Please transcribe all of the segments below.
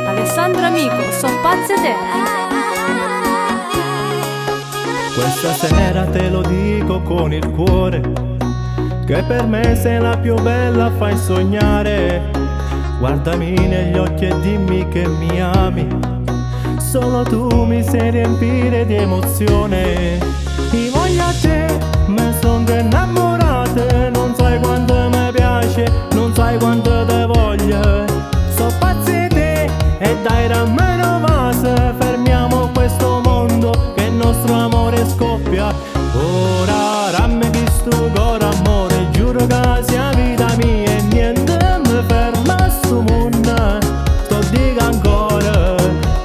Alessandro amico, son pazze te. Questa sera te lo dico con il cuore, che per me sei la più bella, fai sognare. Guardami negli occhi e dimmi che mi ami, solo tu mi sai riempire di emozione. Mi voglio a te, me son innamorate, non sai quanto mi piace, non sai quanto te voglio. So pazzi te e dai rammeno vase, fermiamo questo mondo che il nostro amore scoppia. Ora ramme chi stu cor amore, giuro che sia vita mia e niente mi ferma sto mondo. Sto dico ancora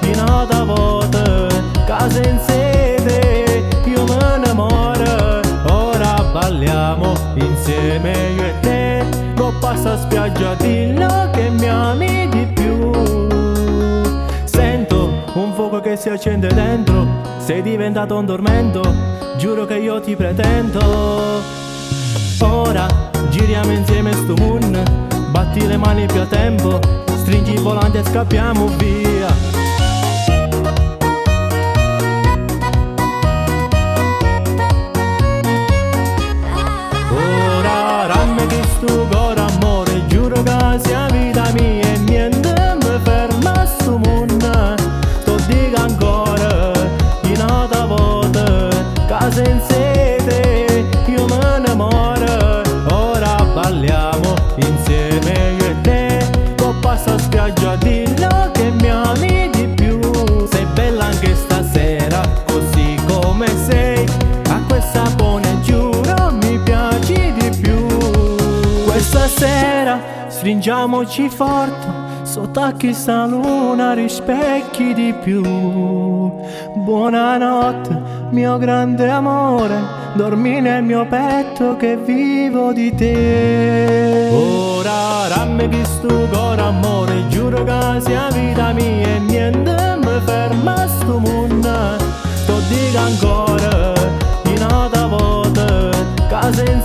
di nota volta, casa in sede io me ne moro. Ora balliamo insieme io e te, coppa sta spiaggia, dillo che mi ami di più. Sento un fuoco che si accende dentro, sei diventato un tormento, giuro che io ti pretendo. Ora giriamo insieme sto moon, batti le mani più a tempo, stringi il volante e scappiamo via. Ora ramme che sto cor amore, giuro che sia vita mia e niente mi ferma sto mondo. Sto dico ancora di nota volta, casa in sede io me ne moro. Ora balliamo insieme io e te, coppa sta spiaggia, dillo che mi ami di più. Sei bella anche stasera, così come sei, a questa pone giuro mi piaci di più. Questa sera stringiamoci forte, sotto a chissà luna rispecchi di più. Buonanotte mio grande amore, dormi nel mio petto che vivo di te. Ora ramme chi stu cor amore, giuro che sia vita mia e niente mi ferma sto mondo. Sto dico ancora di nota volta, casa in